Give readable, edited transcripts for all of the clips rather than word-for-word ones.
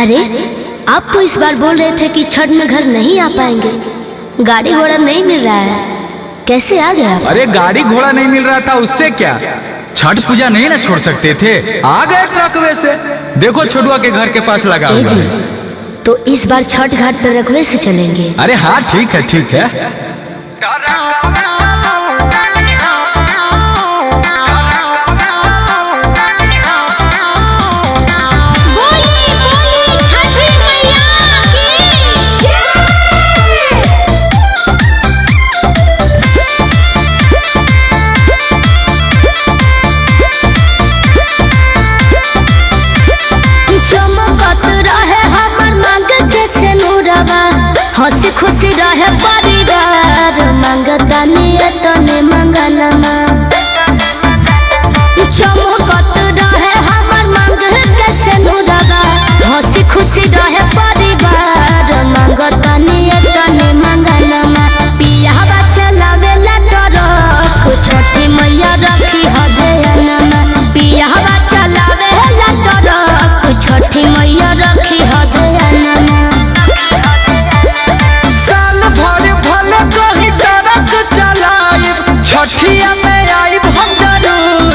अरे आप तो इस बार बोल रहे थे कि छठ में घर नहीं आ पाएंगे, गाड़ी घोड़ा नहीं मिल रहा है, कैसे आ गया? अरे गाड़ी घोड़ा नहीं मिल रहा था उससे क्या, छठ पूजा नहीं ना छोड़ सकते थे, आ गए ट्रकवे से। देखो छोटुआ के घर के पास लगा हुआ है। तो इस बार छठ घाट ट्रकवे से चलेंगे? अरे हाँ ठीक है ठीक है। हंसी खुशी रहे परिवार, मंगता तने मंगनमा चमकत रहे हमर मांग के सिनुरवा। हंसी खुशी रहे परिवार, मंगता तने मंगनमा। पियावा चलावेला ट्रक, छठी मैया रखी हदेनमा। पियावा चलावेला ट्रक, छठी मैया रखी हदेनमा। छठिया में आइब हम जरूर,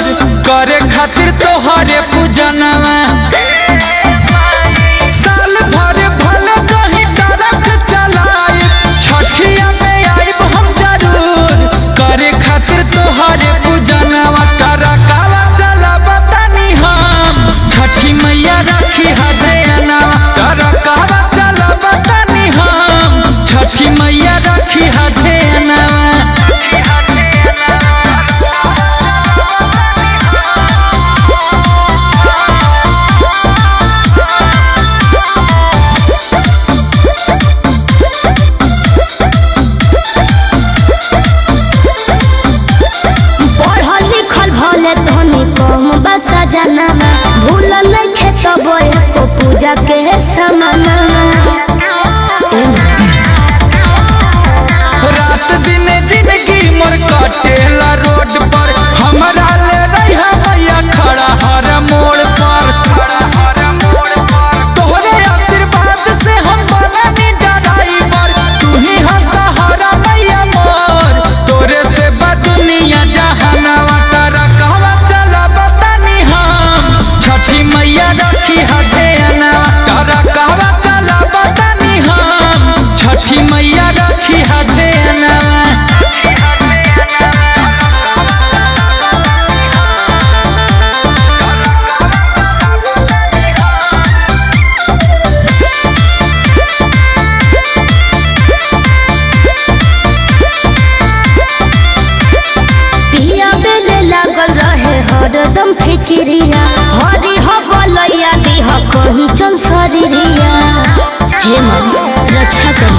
करे खातिर तोहरे पूजनवा। साल भर भले कहीं ट्रक चलाइब, छठिया में आइब हम जरूर, करे खातिर तोहरे पूजनवा। ट्रकवा चलाबा तनी हम, छठी मैया रखी हदेनवा। ट्रकवा चलाबा तनी हम, छठी मैया रखी हदेनवा। भूल नहीं खेतब एको पूजा के समाना। रात दिन जिंदगी मोर कटेला रोड पर, हमारा ले रही है भैया खड़ा हर मोड़ पर। तोहरे आशीर्वाद से हम बनानी ड्राइवर, तू ही सहारा मैया मोर, तोरे से दुनिया जहानवा। ट्रकवा चलाबा तनी हम, छठी मैया रखी हदेनवा। ट्रकवा चलाबा तनी हम, छठी मैया रखी हदेनवा। हरदम फिक्रिया हरी हो बोलैया दी हो कंचन शरीरिया। हे मन रक्षा कर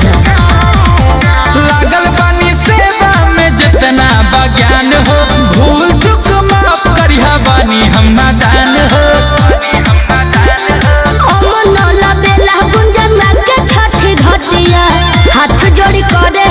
लागल बानी सेवा में जितना बज्ञान हो, भूल चुक माफ करिहा बानी हम नादान हो। अमन बेला गुंजन के छठी घटिया, हाथ जोड़ी करे